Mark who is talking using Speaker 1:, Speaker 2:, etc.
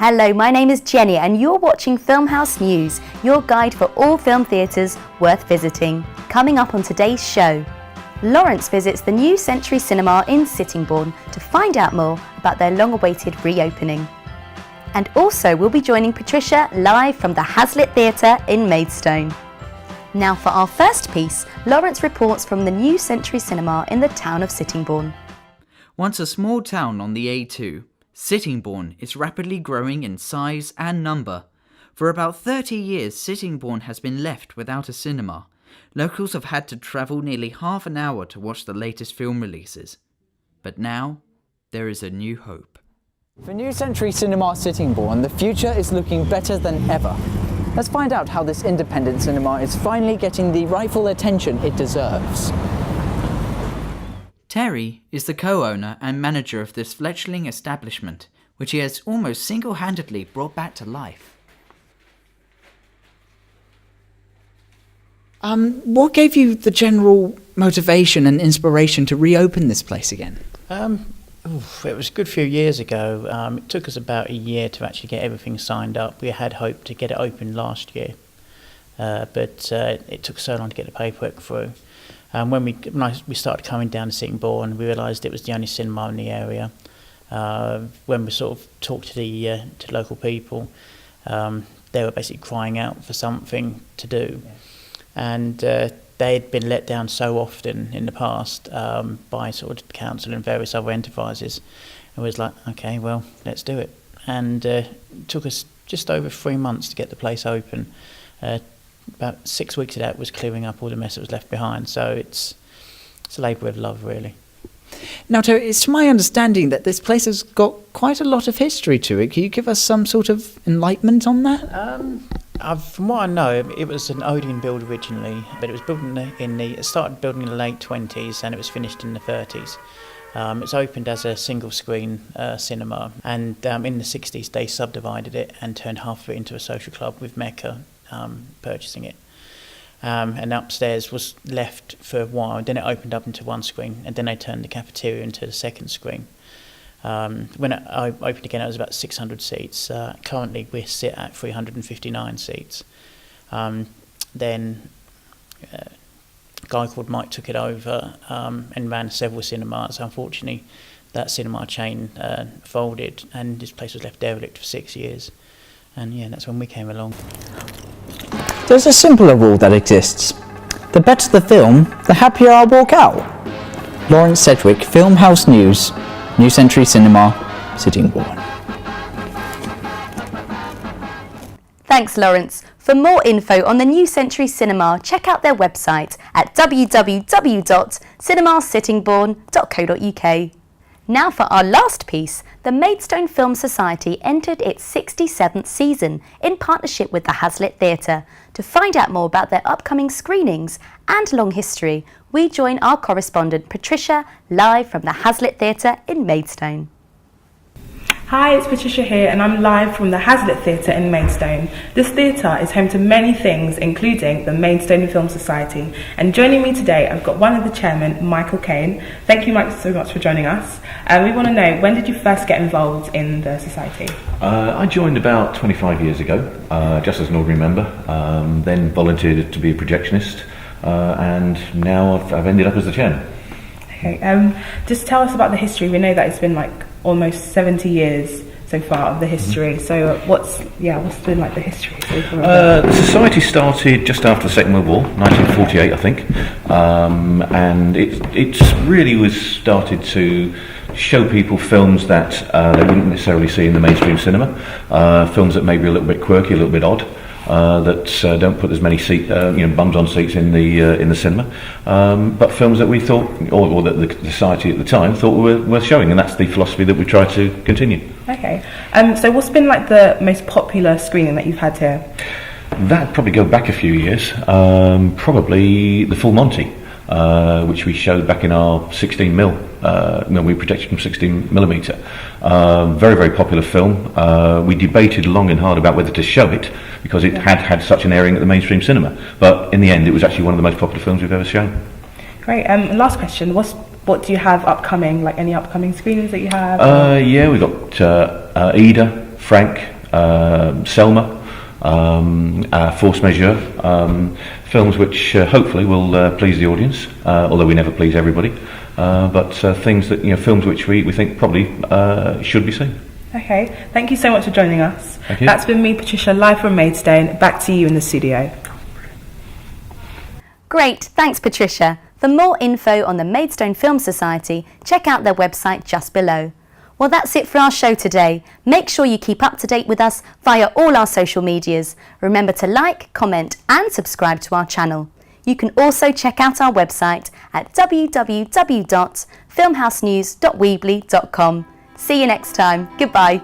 Speaker 1: Hello, my name is Jenny and you're watching Filmhouse News, your guide for all film theatres worth visiting. Coming up on today's show, Lawrence visits the New Century Cinema in Sittingbourne to find out more about their long-awaited reopening. And also we'll be joining Patricia live from the Hazlitt Theatre in Maidstone. Now for our first piece, Lawrence reports from the New Century Cinema in the town of Sittingbourne.
Speaker 2: Once a small town on the A2, Sittingbourne is rapidly growing in size and number. For about 30 years, Sittingbourne has been left without a cinema. Locals have had to travel nearly half an hour to watch the latest film releases. But now, there is a new hope.
Speaker 3: For New Century Cinema Sittingbourne, the future is looking better than ever. Let's find out how this independent cinema is finally getting the rightful attention it deserves.
Speaker 2: Terry is the co-owner and manager of this fledgling establishment, which he has almost single-handedly brought back to life.
Speaker 4: What gave you the general motivation and inspiration to reopen this place again?
Speaker 5: It was a good few years ago. It took us about a year to actually get everything signed up. We had hoped to get it open last year, but it took so long to get the paperwork through. When we started coming down to Sittingbourne, we realised it was the only cinema in the area. When we sort of talked to the local people, they were basically crying out for something to do. And they had been let down so often in the past by sort of the council and various other enterprises. And we was like, okay, well, let's do it. And it took us just over 3 months to get the place open. About 6 weeks of that was clearing up all the mess that was left behind. So it's a labour of love, really.
Speaker 4: Now, Terry, it's to my understanding that this place has got quite a lot of history to it. Can you give us some sort of enlightenment on that?
Speaker 5: From what I know, it was an Odeon build originally, but it was built it started building in the late 20s and it was finished in the 30s. It's opened as a single-screen cinema, and in the 60s they subdivided it and turned half of it into a social club with Mecca purchasing it. And upstairs was left for a while, then it opened up into one screen, and then they turned the cafeteria into the second screen. When it opened again, it was about 600 seats. Currently, we sit at 359 seats. Then a guy called Mike took it over and ran several cinemas. Unfortunately, that cinema chain folded, and this place was left derelict for 6 years. And yeah, that's when we came along.
Speaker 3: There's a simpler rule that exists. The better the film, the happier I'll walk out. Lawrence Sedgwick, Filmhouse News, New Century Cinema, Sittingbourne.
Speaker 1: Thanks, Lawrence. For more info on the New Century Cinema, check out their website at www.cinemasittingbourne.co.uk. Now for our last piece, the Maidstone Film Society entered its 67th season in partnership with the Hazlitt Theatre. To find out more about their upcoming screenings and long history, we join our correspondent Patricia live from the Hazlitt Theatre in Maidstone.
Speaker 6: Hi, it's Patricia here and I'm live from the Hazlitt Theatre in Maidstone. This theatre is home to many things, including the Maidstone Film Society. And joining me today, I've got one of the chairmen, Michael Kane. Thank you, Mike, so much for joining us. We want to know, when did you first get involved in the society?
Speaker 7: I joined about 25 years ago, just as an ordinary member, then volunteered to be a projectionist, and now I've ended up as the chairman.
Speaker 6: Okay, just tell us about the history. We know that it's been like almost 70 years so far of the history. So what's been like the history so far?
Speaker 7: The society started just after the Second World War, 1948 I think, and it really was started to show people films that they wouldn't necessarily see in the mainstream cinema, films that may be a little bit quirky, a little bit odd, that don't put as many bums on seats in the cinema, but films that we thought, or that the society at the time thought were worth showing, and that's the philosophy that we try to continue.
Speaker 6: Okay, so what's been like the most popular screening that you've had here?
Speaker 7: That'd probably go back a few years, probably The Full Monty, which we showed back in our 16mm. We projected from 16mm. Very, very popular film. We debated long and hard about whether to show it because it had such an airing at the mainstream cinema. But in the end, it was actually one of the most popular films we've ever shown.
Speaker 6: Great. Last question. What do you have upcoming? Like any upcoming screenings that you have?
Speaker 7: Yeah, we've got Ida, Frank, Selma, Force Majeure, films which hopefully will please the audience, although we never please everybody, but things that, films which we think probably should be seen.
Speaker 6: Okay, thank you so much for joining us.
Speaker 7: Thank you.
Speaker 6: That's been me, Patricia, live from Maidstone. Back to you in the studio.
Speaker 1: Great, thanks Patricia. For more info on the Maidstone Film Society, check out their website just below. Well, that's it for our show today. Make sure you keep up to date with us via all our social medias. Remember to like, comment and subscribe to our channel. You can also check out our website at www.filmhousenews.weebly.com. See you next time. Goodbye.